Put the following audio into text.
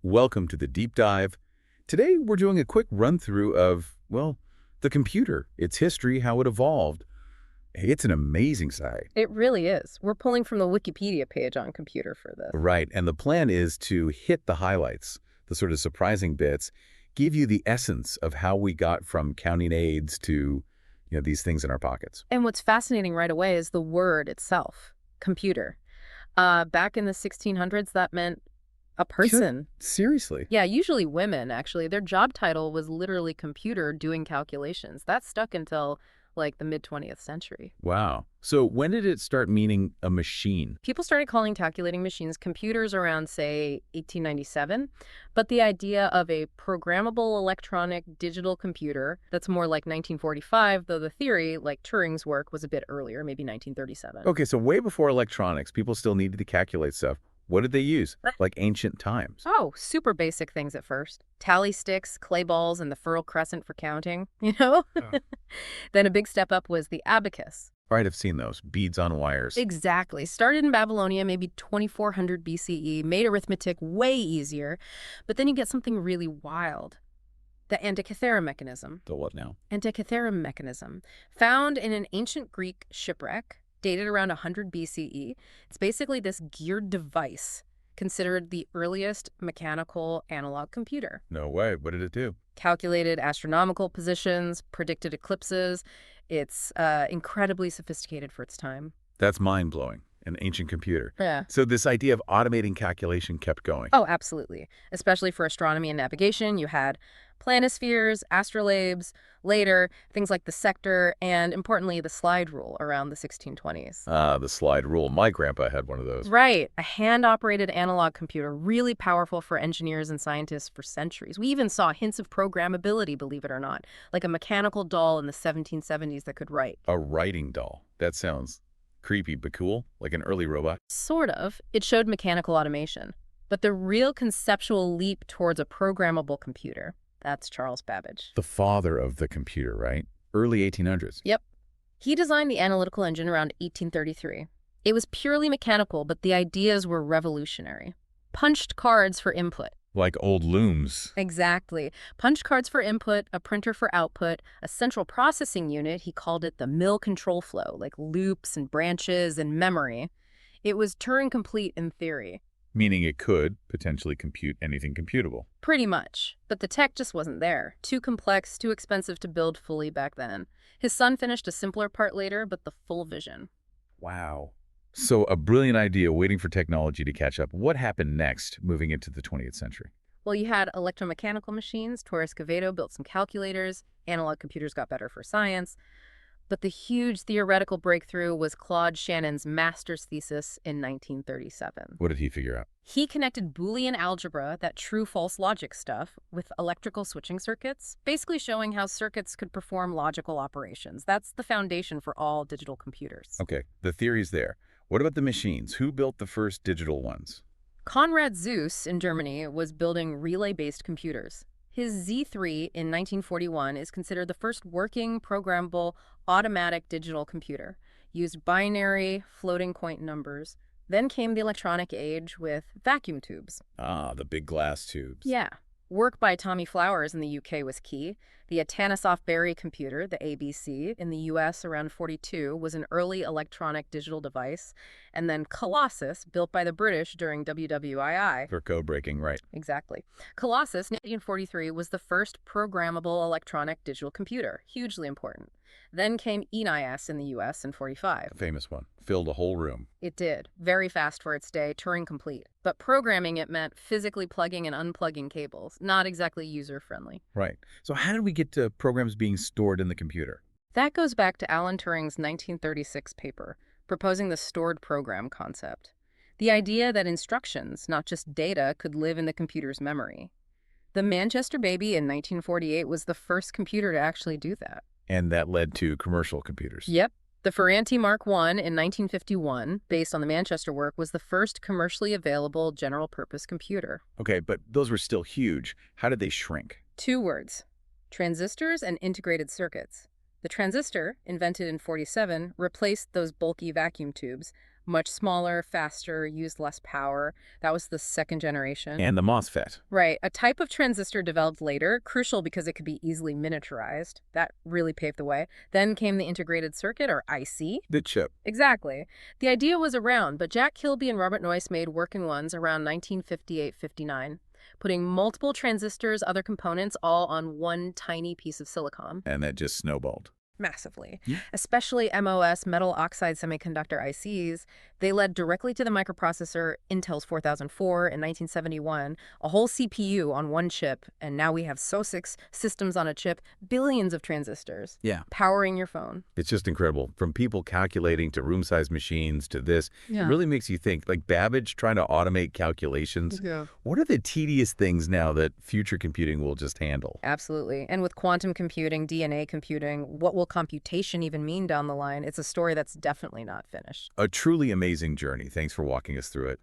Welcome to the deep dive. Today we're doing a quick run-through of, well, the computer, its history, how it evolved. Hey, it's an amazing site. It really is. We're pulling from the Wikipedia page on computer for this. Right, and the plan is to hit the highlights, the sort of surprising bits, give you the essence of how we got from counting aids to, these things in our pockets. And what's fascinating right away is the word itself, computer. Back in the 1600s, that meant a person. Seriously? Yeah, usually women, actually. Their job title was literally computer doing calculations. That stuck until like the mid-20th century. Wow. So when did it start meaning a machine? People started calling calculating machines computers around, say, 1897. But the idea of a programmable electronic digital computer, that's more like 1945, though the theory, like Turing's work, was a bit earlier, maybe 1937. Okay, so way before electronics, people still needed to calculate stuff. What did they use? Like ancient times. Oh, super basic things at first. Tally sticks, clay balls, and the fertile crescent for counting, you know? Oh. Then a big step up was the abacus. Right, I've seen those. Beads on wires. Exactly. Started in Babylonia, maybe 2400 BCE, made arithmetic way easier. But then you get something really wild. The Antikythera mechanism. The what now? Antikythera mechanism. Found in an ancient Greek shipwreck, dated around 100 BCE. It's basically this geared device considered the earliest mechanical analog computer. No way. What did it do? Calculated astronomical positions, predicted eclipses. It's incredibly sophisticated for its time. That's mind-blowing. An ancient computer. Yeah. So this idea of automating calculation kept going. Oh, absolutely. Especially for astronomy and navigation, you had planispheres, astrolabes, later things like the sector, and importantly, the slide rule around the 1620s. Ah, the slide rule. My grandpa had one of those. Right. A hand-operated analog computer, really powerful for engineers and scientists for centuries. We even saw hints of programmability, believe it or not, like a mechanical doll in the 1770s that could write. A writing doll. That sounds creepy but cool, like an early robot. Sort of. It showed mechanical automation. But the real conceptual leap towards a programmable computer, that's Charles Babbage. The father of the computer, right? Early 1800s. Yep. He designed the analytical engine around 1833. It was purely mechanical, but the ideas were revolutionary. Punched cards for input. Like old looms. Exactly. Punch cards for input, a printer for output, a central processing unit. He called it the mill control flow, like loops and branches and memory. It was Turing complete in theory. Meaning it could potentially compute anything computable. Pretty much. But the tech just wasn't there. Too complex, too expensive to build fully back then. His son finished a simpler part later, but the full vision. Wow. So a brilliant idea waiting for technology to catch up. What happened next moving into the 20th century? Well, you had electromechanical machines. Torres Quevedo built some calculators. Analog computers got better for science. But the huge theoretical breakthrough was Claude Shannon's master's thesis in 1937. What did he figure out? He connected Boolean algebra, that true-false logic stuff, with electrical switching circuits, basically showing how circuits could perform logical operations. That's the foundation for all digital computers. Okay, the theory's there. What about the machines? Who built the first digital ones? Konrad Zuse in Germany was building relay-based computers. His Z3 in 1941 is considered the first working, programmable, automatic digital computer. Used binary, floating point numbers. Then came the electronic age with vacuum tubes. Ah, the big glass tubes. Yeah. Work by Tommy Flowers in the UK was key. The Atanasoff-Berry computer, the ABC, in the US around 42 was an early electronic digital device. And then Colossus, built by the British during WWII. For code breaking, right. Exactly. Colossus, in 1943, was the first programmable electronic digital computer. Hugely important. Then came ENIAC in the US in 45. A famous one. Filled a whole room. It did. Very fast for its day, Turing complete. But programming it meant physically plugging and unplugging cables. Not exactly user-friendly. Right. So how did we get to programs being stored in the computer? That goes back to Alan Turing's 1936 paper, proposing the stored program concept. The idea that instructions, not just data, could live in the computer's memory. The Manchester Baby in 1948 was the first computer to actually do that. And that led to commercial computers. Yep. The Ferranti Mark I in 1951, based on the Manchester work, was the first commercially available general-purpose computer. Okay, but those were still huge. How did they shrink? 2 words: transistors and integrated circuits. The transistor, invented in 47, replaced those bulky vacuum tubes. Much smaller, faster, used less power. That was the second generation. And the MOSFET. Right. A type of transistor developed later, crucial because it could be easily miniaturized. That really paved the way. Then came the integrated circuit, or IC. The chip. Exactly. The idea was around, but Jack Kilby and Robert Noyce made working ones around 1958-59, putting multiple transistors, other components, all on one tiny piece of silicon. And that just snowballed. Massively. Yeah. Especially MOS, metal oxide semiconductor ICs. They led directly to the microprocessor Intel's 4004 in 1971, a whole CPU on one chip, and now we have SO6 systems on a chip, billions of transistors. Yeah. Powering your phone. It's just incredible. From people calculating to room-sized machines to this, Yeah. it really makes you think, like Babbage trying to automate calculations. Yeah. What are the tedious things now that future computing will just handle? Absolutely. And with quantum computing, DNA computing, what will computation even mean down the line? It's a story that's definitely not finished. A truly amazing journey. Thanks for walking us through it.